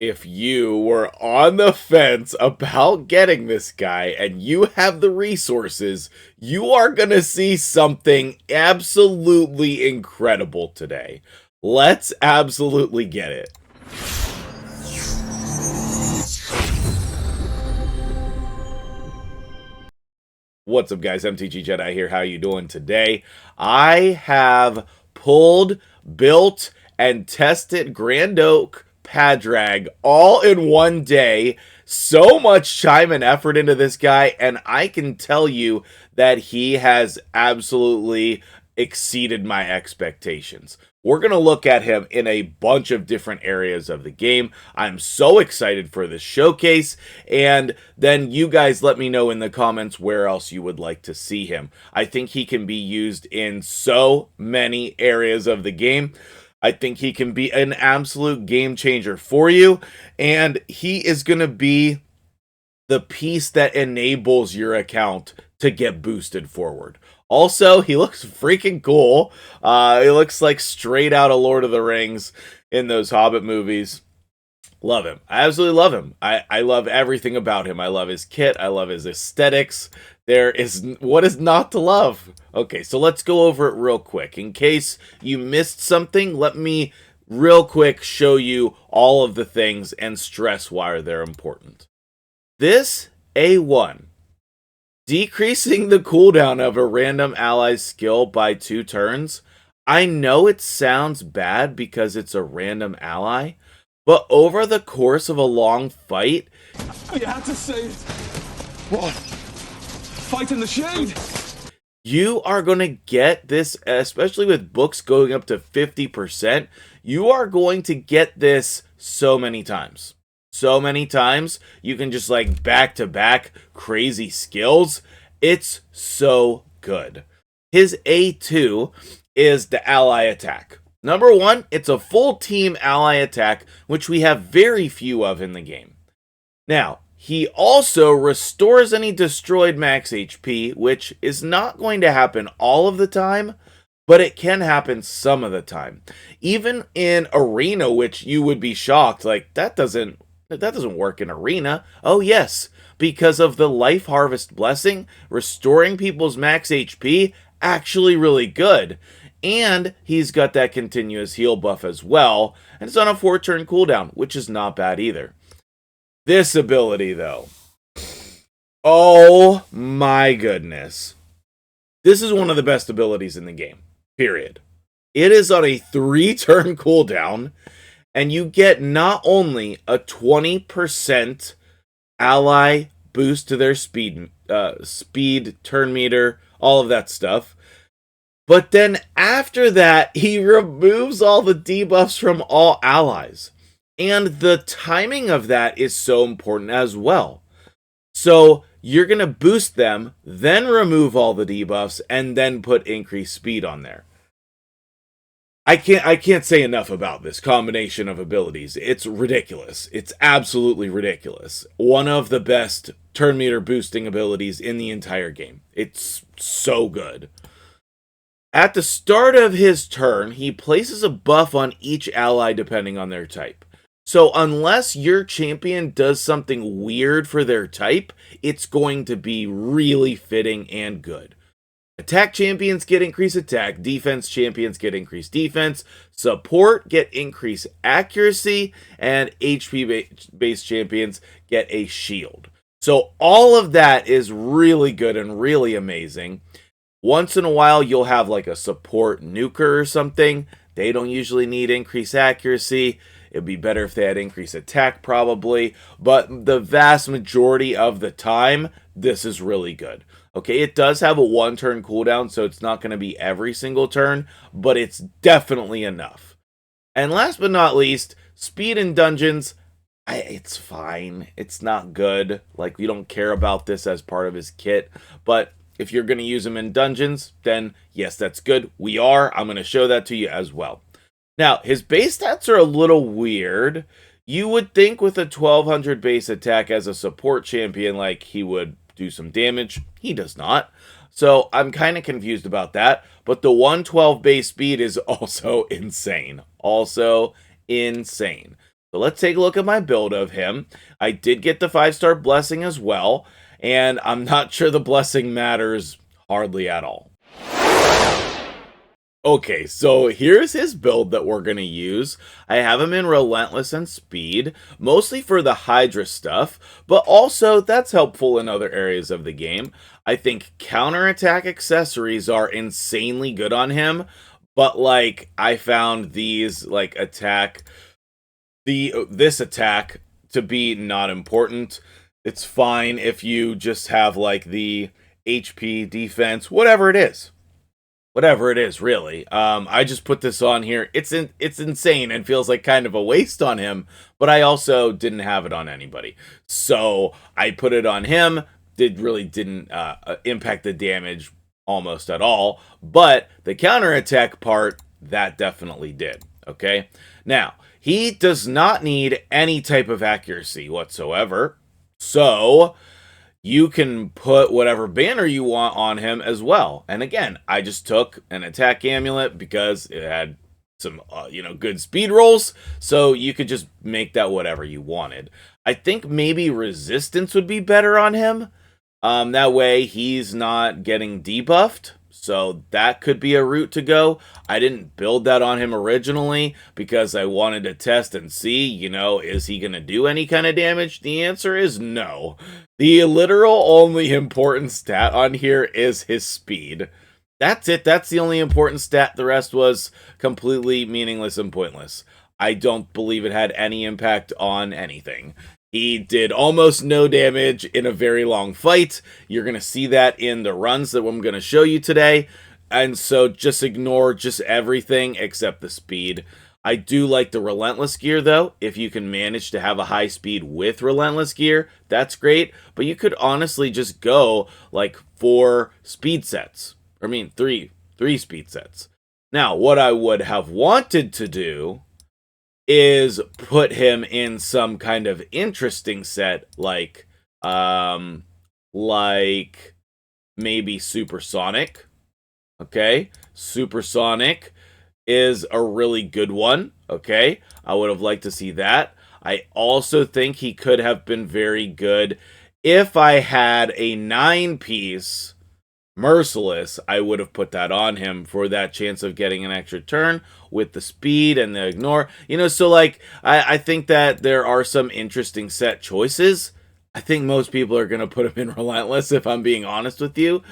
If you were on the fence about getting this guy and you have the resources, you are going to see something absolutely incredible today. Let's absolutely get it. What's up, guys? MtgJedi here. How you doing today? I have pulled, built, and tested Grand Oak Padraig all in one day. So much time and effort into this guy, and I can tell you that he has absolutely exceeded my expectations. We're going to look at him in a bunch of different areas of the game. I'm so excited for this showcase, and then you guys let me know in the comments where else you would like to see him. I think he can be used in so many areas of the game. I think he can be an absolute game changer for you, and he is going to be the piece that enables your account to get boosted forward. Also, he looks freaking cool. He looks like straight out of Lord of the Rings in those Hobbit movies. Love him. I absolutely love him. I love everything about him. I love his kit. I love his aesthetics. There is what is not to love. Okay, so let's go over it real quick. In case you missed something, let me real quick show you all of the things and stress why they're important. This A1, decreasing the cooldown of a random ally's skill by 2 turns. I know it sounds bad because it's a random ally, but over the course of a long fight, you had to save what? Fight in the shade. You are going to get this, especially with books going up to 50%. You are going to get this so many times. So many times. You can just like back-to-back crazy skills. It's so good. His A2 is the ally attack. Number 1, it's a full team ally attack, which we have very few of in the game. Now, he also restores any destroyed max HP, which is not going to happen all of the time, but it can happen some of the time. Even in Arena, which you would be shocked, like that doesn't work in Arena. Oh yes, because of the Life Harvest Blessing, restoring people's max HP, actually really good. And he's got that continuous heal buff as well, and it's on a 4-turn cooldown, which is not bad either. This ability, though. Oh my goodness. This is one of the best abilities in the game, period. It is on a 3-turn cooldown, and you get not only a 20% ally boost to their speed, turn meter, all of that stuff, but then after that, he removes all the debuffs from all allies. And the timing of that is so important as well. So you're going to boost them, then remove all the debuffs, and then put increased speed on there. I can't say enough about this combination of abilities. It's ridiculous. It's absolutely ridiculous. One of the best turn meter boosting abilities in the entire game. It's so good. At the start of his turn, he places a buff on each ally depending on their type. So unless your champion does something weird for their type, it's going to be really fitting and good. Attack champions get increased attack, defense champions get increased defense, support get increased accuracy, and HP-based champions get a shield. So all of that is really good and really amazing. Once in a while, you'll have like a support nuker or something. They don't usually need increased accuracy. It'd be better if they had increased attack probably. But the vast majority of the time, this is really good. Okay, it does have a 1-turn cooldown, so it's not going to be every single turn, but it's definitely enough. And last but not least, speed in dungeons. It's fine. It's not good. Like, we don't care about this as part of his kit, but if you're going to use them in dungeons, then yes, that's good. We are. I'm going to show that to you as well. Now, his base stats are a little weird. You would think with a 1200 base attack as a support champion, like he would do some damage. He does not. So I'm kind of confused about that. But the 112 base speed is also insane. Also insane. So let's take a look at my build of him. I did get the 5-star blessing as well, and I'm not sure the blessing matters hardly at all. Okay, so here's his build that we're going to use. I have him in Relentless and Speed, mostly for the Hydra stuff, but also that's helpful in other areas of the game. I think counterattack accessories are insanely good on him, but like I found these like this attack to be not important. It's fine if you just have like the HP, defense, whatever it is. Whatever it is, really. I just put this on here. It's insane and feels like kind of a waste on him, but I also didn't have it on anybody. So I put it on him. Really didn't impact the damage almost at all, but the counterattack part, that definitely did. Okay? Now, he does not need any type of accuracy whatsoever, so you can put whatever banner you want on him as well. And again, I just took an attack amulet because it had some, good speed rolls. So you could just make that whatever you wanted. I think maybe resistance would be better on him. That way he's not getting debuffed. So that could be a route to go. I didn't build that on him originally because I wanted to test and see, is he going to do any kind of damage? The answer is no. The literal only important stat on here is his speed. That's it. That's the only important stat. The rest was completely meaningless and pointless. I don't believe it had any impact on anything. He did almost no damage in a very long fight. You're going to see that in the runs that I'm going to show you today. And so just ignore just everything except the speed. I do like the Relentless gear, though. If you can manage to have a high speed with Relentless gear, that's great. But you could honestly just go like 4 speed sets. I mean, three speed sets. Now, what I would have wanted to do is put him in some kind of interesting set, like maybe Supersonic. Okay, Supersonic is a really good one. Okay, I would have liked to see that. I also think he could have been very good if I had a 9-piece Merciless. I would have put that on him for that chance of getting an extra turn with the speed and the ignore. So like, I think that there are some interesting set choices. I think most people are going to put him in Relentless, if I'm being honest with you.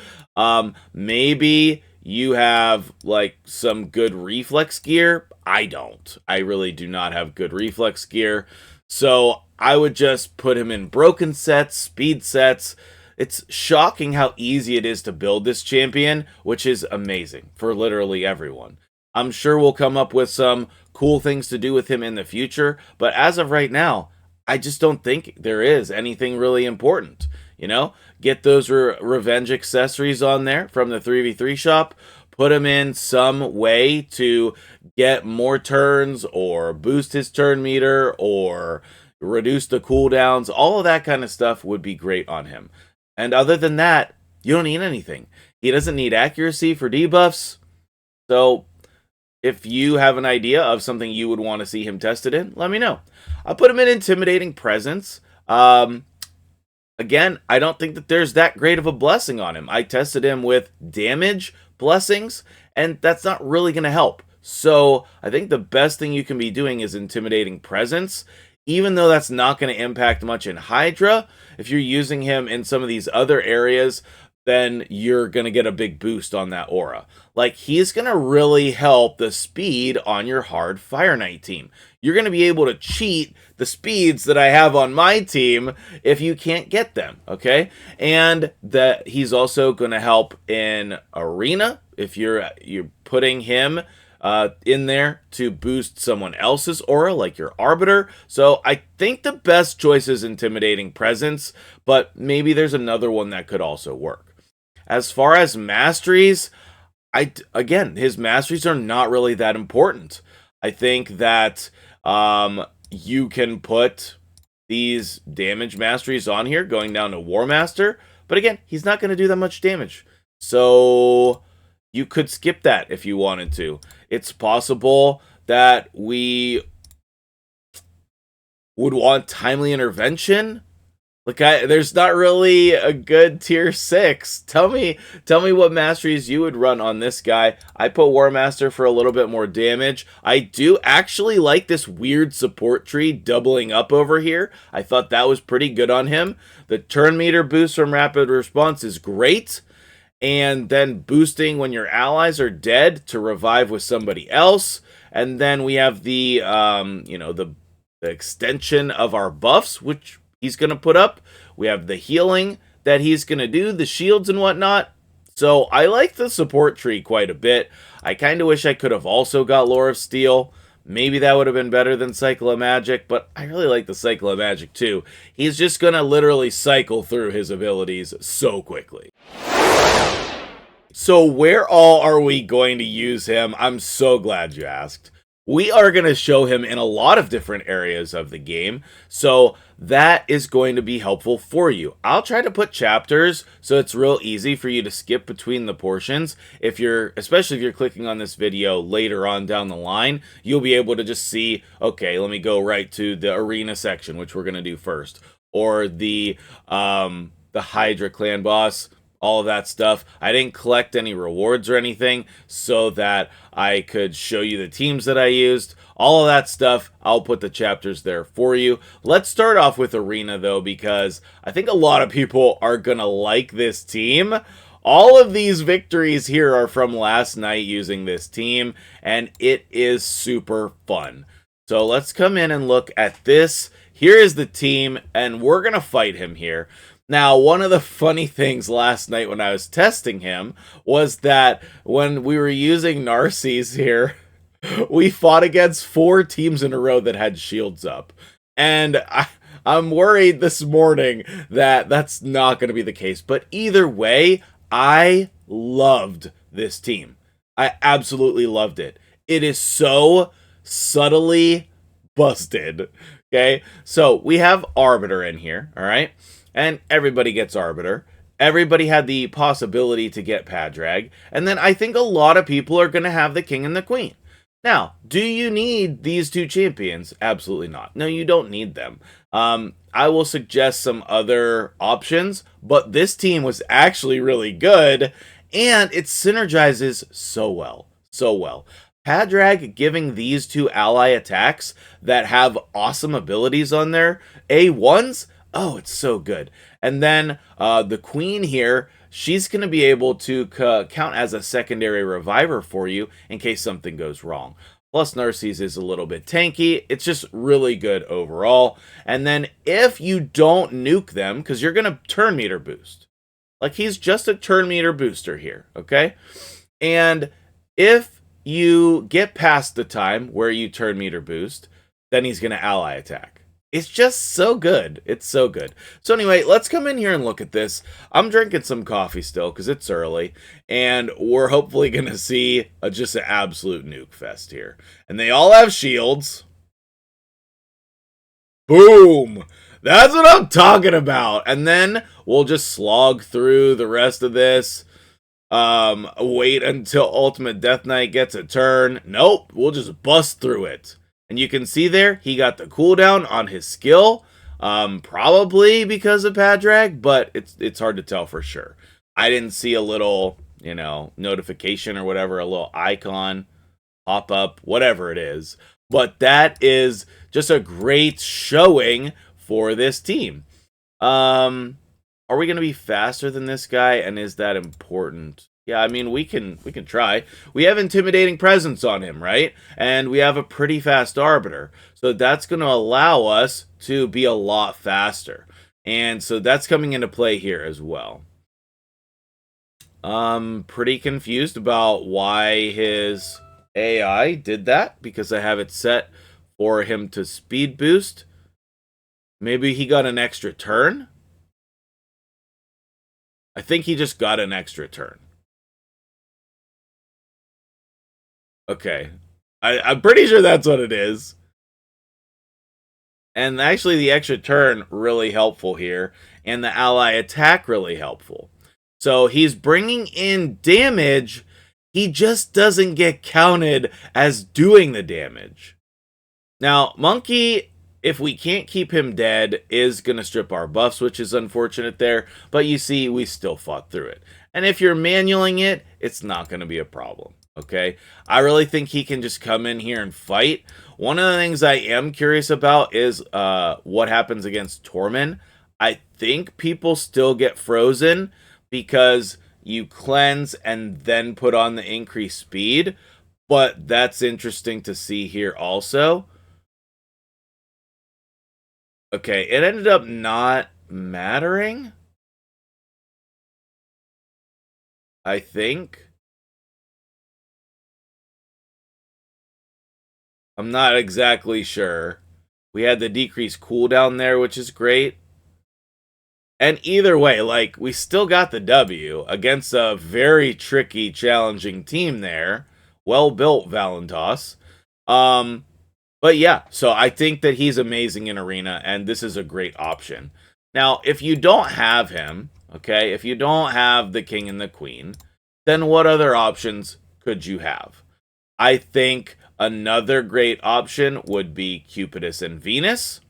Maybe you have like some good reflex gear. I don't. I really do not have good reflex gear. So I would just put him in broken sets, speed sets. It's shocking how easy it is to build this champion, which is amazing for literally everyone. I'm sure we'll come up with some cool things to do with him in the future, but as of right now, I just don't think there is anything really important. Get those revenge accessories on there from the 3v3 shop, put him in some way to get more turns or boost his turn meter or reduce the cooldowns. All of that kind of stuff would be great on him. And other than that, you don't need anything. He doesn't need accuracy for debuffs. So if you have an idea of something you would want to see him tested in, let me know. I'll put him in Intimidating Presence. Again, I don't think that there's that great of a blessing on him. I tested him with damage blessings, and that's not really going to help. So I think the best thing you can be doing is Intimidating Presence. Even though that's not going to impact much in Hydra, if you're using him in some of these other areas, then you're going to get a big boost on that aura. Like, he's going to really help the speed on your hard Fireknight team. You're going to be able to cheat the speeds that I have on my team if you can't get them, okay? And that he's also going to help in Arena if you're putting him in there to boost someone else's aura, like your Arbiter. So I think the best choice is Intimidating Presence, but maybe there's another one that could also work. As far as masteries, again, his masteries are not really that important. I think that you can put these damage masteries on here, going down to War Master, but again, he's not going to do that much damage. So you could skip that if you wanted to. It's possible that we would want timely intervention. Like, there's not really a good tier 6. Tell me what masteries you would run on this guy. I put War Master for a little bit more damage. I do actually like this weird support tree doubling up over here. I thought that was pretty good on him. The turn meter boost from rapid response is great. And then boosting when your allies are dead to revive with somebody else. And then we have the, the extension of our buffs, which he's going to put up. We have the healing that he's going to do, the shields and whatnot. So I like the support tree quite a bit. I kind of wish I could have also got Lore of Steel. Maybe that would have been better than Cycle of Magic, but I really like the Cycle of Magic too. He's just going to literally cycle through his abilities so quickly. So where all are we going to use him? I'm so glad you asked. We are going to show him in a lot of different areas of the game, so that is going to be helpful for you. I'll try to put chapters so it's real easy for you to skip between the portions. Especially if you're clicking on this video later on down the line, you'll be able to just see, okay, let me go right to the arena section, which we're going to do first, or the Hydra clan boss. All of that stuff. I didn't collect any rewards or anything so that I could show you the teams that I used. All of that stuff, I'll put the chapters there for you. Let's start off with Arena though, because I think a lot of people are gonna like this team. All of these victories here are from last night using this team, and it is super fun. So let's come in and look at this. Here is the team, and we're gonna fight him here. Now, one of the funny things last night when I was testing him was that when we were using Narcisse here, we fought against 4 teams in a row that had shields up. And I'm worried this morning that that's not going to be the case. But either way, I loved this team. I absolutely loved it. It is so subtly busted. Okay, so we have Arbiter in here, all right? And everybody gets Arbiter. Everybody had the possibility to get Padraig. And then I think a lot of people are going to have the King and the Queen. Now, do you need these 2 champions? Absolutely not. No, you don't need them. I will suggest some other options, but this team was actually really good, and it synergizes so well. So well. Padraig giving these 2 ally attacks that have awesome abilities on their A1s, oh, it's so good. And then the Queen here, she's going to be able to count as a secondary reviver for you in case something goes wrong. Plus, Narcisse is a little bit tanky. It's just really good overall. And then if you don't nuke them, because you're going to turn meter boost. Like, he's just a turn meter booster here, okay? And if you get past the time where you turn meter boost, then he's going to ally attack. It's just so good. It's so good. So anyway, let's come in here and look at this. I'm drinking some coffee still because it's early, and we're hopefully going to see just an absolute nuke fest here. And they all have shields. Boom! That's what I'm talking about. And then we'll just slog through the rest of this. Wait until Ultimate Death Knight gets a turn. Nope, we'll just bust through it. And you can see there, he got the cooldown on his skill, probably because of Padraig, but it's hard to tell for sure. I didn't see a little, notification or whatever, a little icon pop up, whatever it is. But that is just a great showing for this team. Are we going to be faster than this guy, and is that important? Yeah, I mean, we can try. We have Intimidating Presence on him, right? And we have a pretty fast Arbiter. So that's going to allow us to be a lot faster. And so that's coming into play here as well. Pretty confused about why his AI did that, because I have it set for him to speed boost. Maybe he got an extra turn? I think he just got an extra turn. Okay. I'm pretty sure that's what it is. And actually the extra turn really helpful here. And the ally attack really helpful. So he's bringing in damage. He just doesn't get counted as doing the damage. Now, Monkey if we can't keep him dead, is going to strip our buffs, which is unfortunate there. But you see, we still fought through it. And if you're manualing it, it's not going to be a problem. Okay, I really think he can just come in here and fight. One of the things I am curious about is what happens against Tormund. I think people still get frozen because you cleanse and then put on the increased speed. But that's interesting to see here also. Okay, it ended up not mattering, I think. I'm not exactly sure. We had the decreased cooldown there, which is great. And either way, like, we still got the W against a very tricky, challenging team there. Well-built Valentos. But yeah, so I think that he's amazing in Arena, and this is a great option. Now, if you don't have him, okay, if you don't have the King and the Queen, then what other options could you have? I think another great option would be Cupidus and Venus.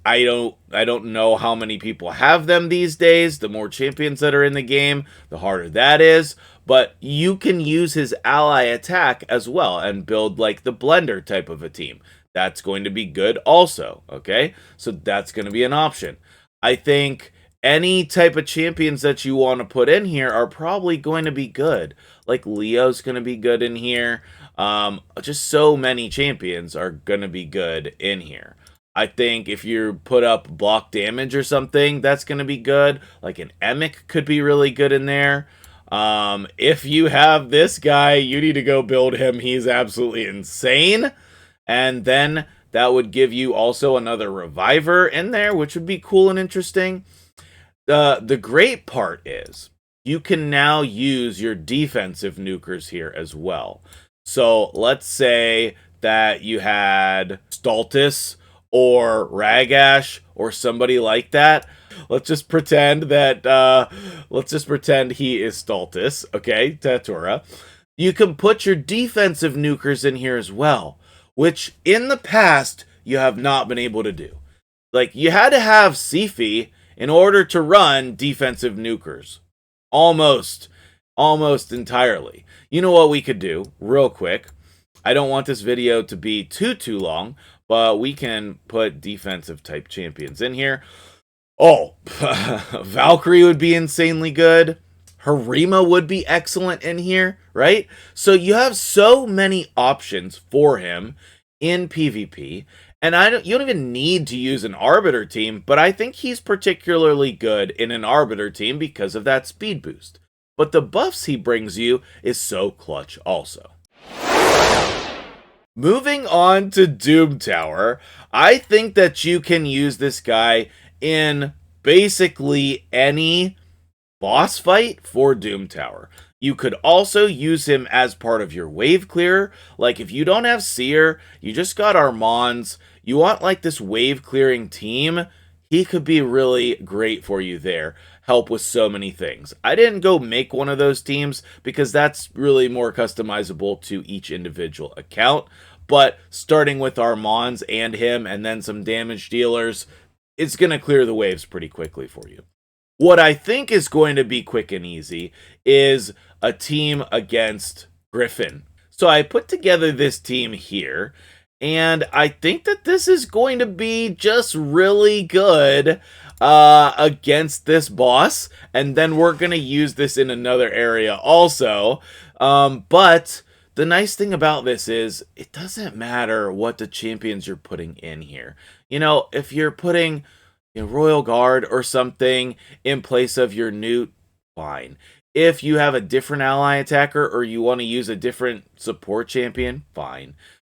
I don't know how many people have them these days. The more champions that are in the game, the harder that is. But you can use his ally attack as well and build like the blender type of a team. That's going to be good also, okay? So that's going to be an option. I think any type of champions that you want to put in here are probably going to be good. Like Leo's going to be good in here. Just so many champions are going to be good in here. I think if you put up block damage or something, that's going to be good. Like an Emic could be really good in there. If you have this guy, you need to go build him. He's absolutely insane. And then that would give you also another Reviver in there, which would be cool and interesting. The great part is you can now use your defensive nukers here as well. So let's say that you had Stultus or Ragash or somebody like that. Let's just pretend that he is Stultus, okay, Tatura. You can put your defensive nukers in here as well, which in the past you have not been able to do. Like, you had to have Sifi in order to run defensive nukers. Almost entirely. You know what we could do, real quick? I don't want this video to be too long, but we can put defensive type champions in here. Oh, Valkyrie would be insanely good. Harima would be excellent in here, right? So you have so many options for him in PvP. And you don't even need to use an Arbiter team, but I think he's particularly good in an Arbiter team because of that speed boost. But the buffs he brings you is so clutch also. Moving on to Doom Tower, I think that you can use this guy in basically any boss fight for Doom Tower. You could also use him as part of your wave clearer. Like, if you don't have Seer, you just got Armands, you want like this wave clearing team, he could be really great for you there. Help with so many things. I didn't go make one of those teams because that's really more customizable to each individual account. But starting with Armands and him and then some damage dealers, it's going to clear the waves pretty quickly for you. What I think is going to be quick and easy is a team against Griffin. So I put together this team here, and I think that this is going to be just really good against this boss, and then we're going to use this in another area also. But the nice thing about this is it doesn't matter what the champions you're putting in here. You know, if you're putting Royal Guard or something in place of your Newt, fine. If you have a different ally attacker or you want to use a different support champion, fine.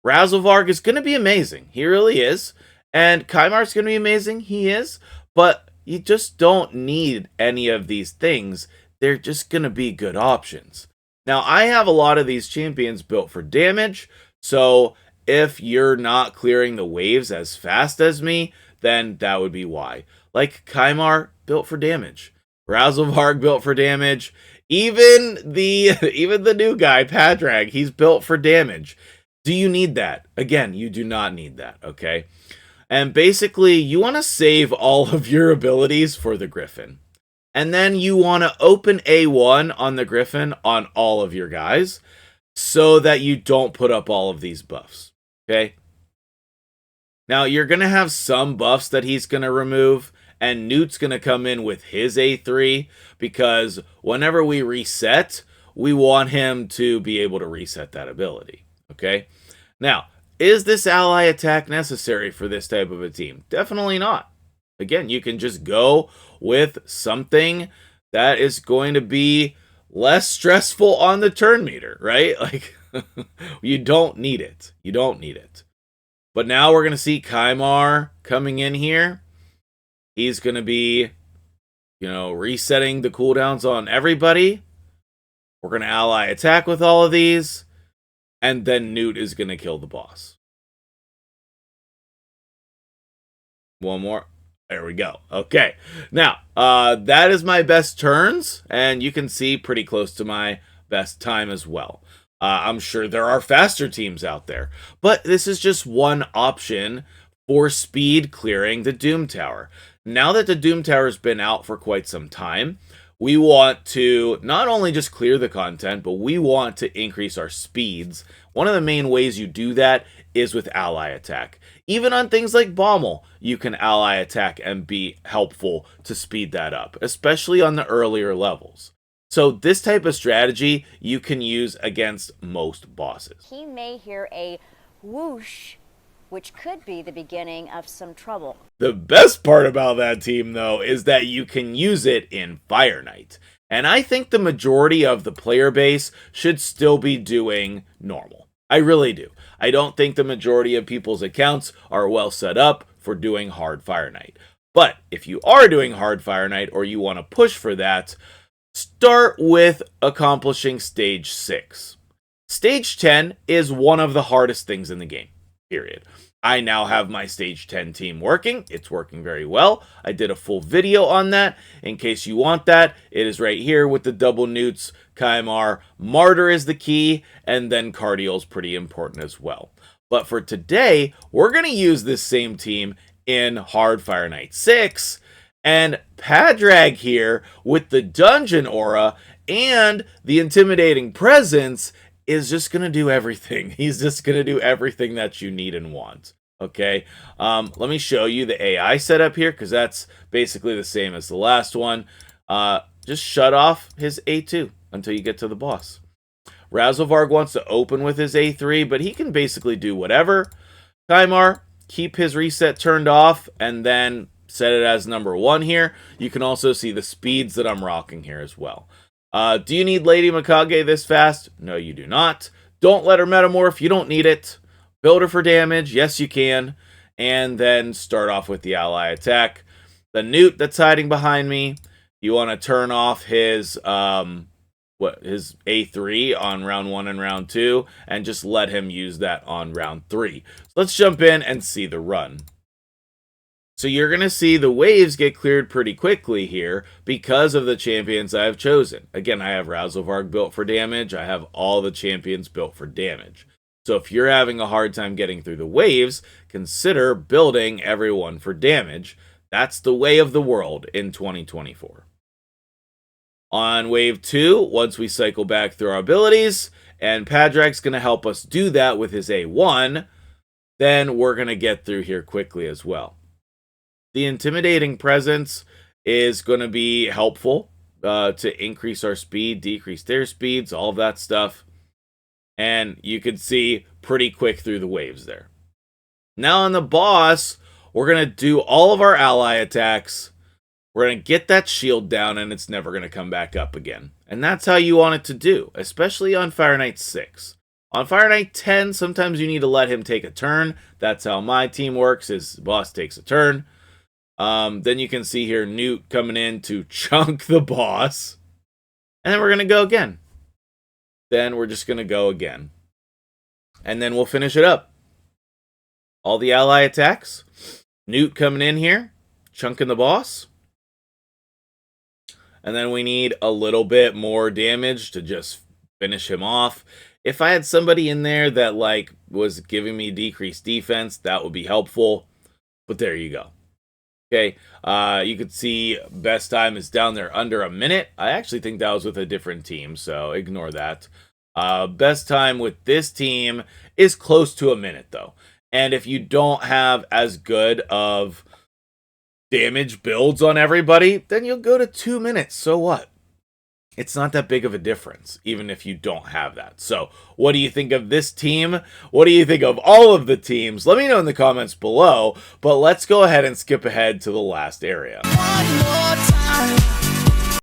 Razelvarg is going to be amazing. He really is. And Kaimar's going to be amazing. He is. But you just don't need any of these things. They're just going to be good options. Now, I have a lot of these champions built for damage. So if you're not clearing the waves as fast as me, then that would be why. Like Kaimar, built for damage. Razelvarg, built for damage. Even the new guy, Padraig, he's built for damage. Do you need that? Again, you do not need that, okay? And basically, you want to save all of your abilities for the Griffin. And then you want to open A1 on the Griffin on all of your guys so that you don't put up all of these buffs. Okay? Now, you're going to have some buffs that he's going to remove, and Newt's going to come in with his A3 because whenever we reset, we want him to be able to reset that ability. Okay? Now, is this ally attack necessary for this type of a team? Definitely not. Again, you can just go with something that is going to be less stressful on the turn meter, right? Like, you don't need it. You don't need it. But now we're going to see Kymar coming in here. He's going to be, resetting the cooldowns on everybody. We're going to ally attack with all of these. And then Newt is going to kill the boss. One more. There we go. Okay. Now, that is my best turns. And you can see pretty close to my best time as well. I'm sure there are faster teams out there. But this is just one option for speed clearing the Doom Tower. Now that the Doom Tower has been out for quite some time, we want to not only just clear the content, but we want to increase our speeds. One of the main ways you do that is with ally attack. Even on things like Bommel, you can ally attack and be helpful to speed that up, especially on the earlier levels. So this type of strategy you can use against most bosses. He may hear a whoosh, which could be the beginning of some trouble. The best part about that team, though, is that you can use it in Fireknight. And I think the majority of the player base should still be doing normal. I really do. I don't think the majority of people's accounts are well set up for doing hard Fireknight. But if you are doing hard Fireknight or you want to push for that, start with accomplishing Stage 6. Stage 10 is one of the hardest things in the game, period. I now have my Stage 10 team working. It's working very well. I did a full video on that. In case you want that, it is right here with the double newts, Kymar. Martyr is the key, and then Cardial is pretty important as well. But for today, we're going to use this same team in Hard Fireknight 6, and Padraig here with the Dungeon Aura and the Intimidating Presence is just going to do everything. He's just going to do everything that you need and want. Okay, let me show you the AI setup here because that's basically the same as the last one. Just shut off his A2 until you get to the boss. Razelvarg wants to open with his A3, but he can basically do whatever. Kymar, keep his reset turned off and then set it as number 1 here. You can also see the speeds that I'm rocking here as well. Do you need Lady Mikage this fast? No, you do not. Don't let her metamorph. You don't need it. Build her for damage. Yes, you can. And then start off with the ally attack. The Newt that's hiding behind me, you want to turn off his his A3 on round 1 and round 2, and just let him use that on round 3. So let's jump in and see the run. So you're going to see the waves get cleared pretty quickly here because of the champions I've chosen. Again, I have Razelvarg built for damage. I have all the champions built for damage. So if you're having a hard time getting through the waves, consider building everyone for damage. That's the way of the world in 2024. On wave 2, once we cycle back through our abilities, and Padraig's going to help us do that with his A1, then we're going to get through here quickly as well. The Intimidating Presence is going to be helpful to increase our speed, decrease their speeds, all of that stuff. And you can see pretty quick through the waves there. Now on the boss, we're going to do all of our ally attacks. We're going to get that shield down, and it's never going to come back up again. And that's how you want it to do, especially on Fireknight 6. On Fireknight 10, sometimes you need to let him take a turn. That's how my team works, is the boss takes a turn. Then you can see here Newt coming in to chunk the boss. And then we're going to go again. Then we're just going to go again. And then we'll finish it up. All the ally attacks. Newt coming in here, chunking the boss. And then we need a little bit more damage to just finish him off. If I had somebody in there that was giving me decreased defense, that would be helpful. But there you go. Okay, you could see best time is down there under a minute. I actually think that was with a different team, so ignore that. Best time with this team is close to a minute, though. And if you don't have as good of damage builds on everybody, then you'll go to 2 minutes. So what? It's not that big of a difference, even if you don't have that. So, what do you think of this team? What do you think of all of the teams? Let me know in the comments below, but let's go ahead and skip ahead to the last area.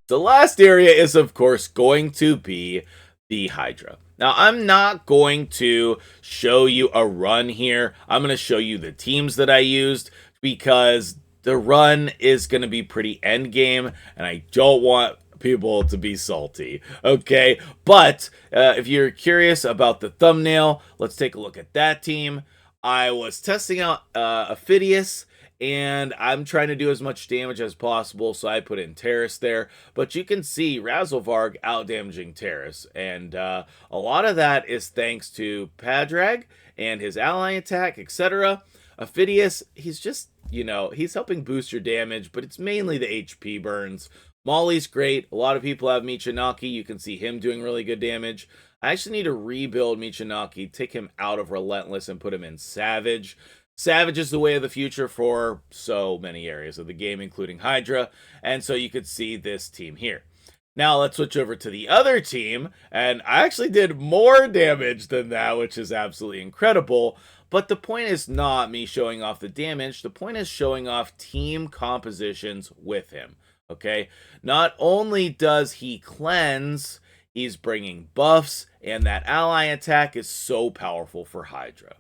The last area is, of course, going to be the Hydra. Now, I'm not going to show you a run here. I'm going to show you the teams that I used, because the run is going to be pretty endgame, and I don't want people to be salty, okay? But if you're curious about the thumbnail, let's take a look at that team. I was testing out Phidias, and I'm trying to do as much damage as possible, so I put in Terrace there. But you can see Razzlevarg out-damaging Terrace, and a lot of that is thanks to Padraig and his ally attack, etc. Phidias, he's just, you know, he's helping boost your damage, but it's mainly the HP burns. Molly's great. A lot of people have MtgJedi. You can see him doing really good damage. I actually need to rebuild MtgJedi, take him out of Relentless and put him in Savage. Savage is the way of the future for so many areas of the game, including Hydra. And so you could see this team here. Now let's switch over to the other team. And I actually did more damage than that, which is absolutely incredible. But the point is not me showing off the damage. The point is showing off team compositions with him. Okay, not only does he cleanse, he's bringing buffs, and that ally attack is so powerful for Hydra.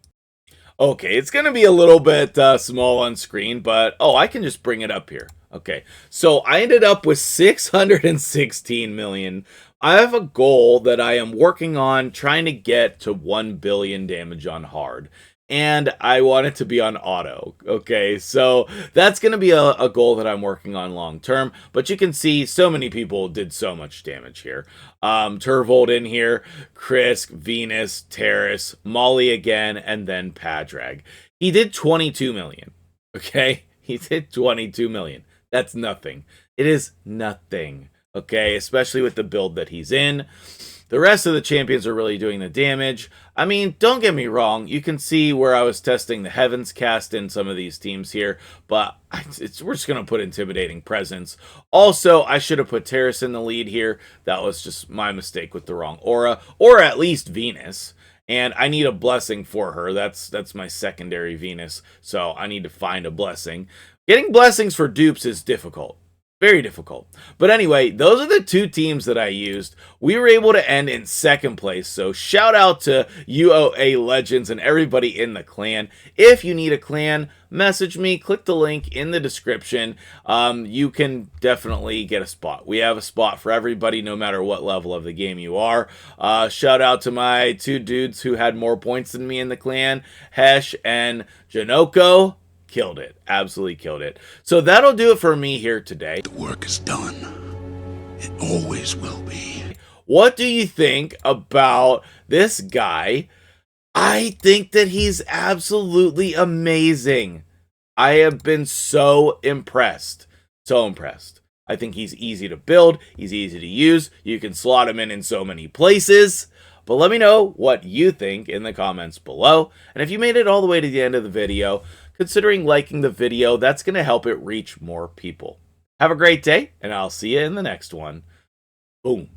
Okay, it's going to be a little bit small on screen, but I can just bring it up here. Okay, so I ended up with 616 million. I have a goal that I am working on, trying to get to 1 billion damage on hard. And I want it to be on auto. Okay, so that's going to be a goal that I'm working on long term. But you can see so many people did so much damage here. Turvold in here, Krisk, Venus, Terrace, Molly again, and then Padraig. He did 22 million. Okay, he did 22 million. That's nothing. It is nothing. Okay, especially with the build that he's in. The rest of the champions are really doing the damage. I mean, don't get me wrong. You can see where I was testing the Heavens cast in some of these teams here, but we're just going to put Intimidating Presence. Also, I should have put Terrace in the lead here. That was just my mistake with the wrong aura, or at least Venus. And I need a blessing for her. That's my secondary Venus, so I need to find a blessing. Getting blessings for dupes is difficult. Very difficult. But anyway, those are the two teams that I used. We were able to end in second place. So shout out to UOA Legends and everybody in the clan. If you need a clan, message me. Click the link in the description. You can definitely get a spot. We have a spot for everybody, no matter what level of the game you are. Shout out to my two dudes who had more points than me in the clan, Hesh and Janoko. Killed it. Absolutely killed it. So that'll do it for me here today. The work is done. It always will be. What do you think about this guy? I think that he's absolutely amazing. I have been so impressed. So impressed. I think he's easy to build. He's easy to use. You can slot him in so many places. But let me know what you think in the comments below. And if you made it all the way to the end of the video, considering liking the video, that's going to help it reach more people. Have a great day, and I'll see you in the next one. Boom.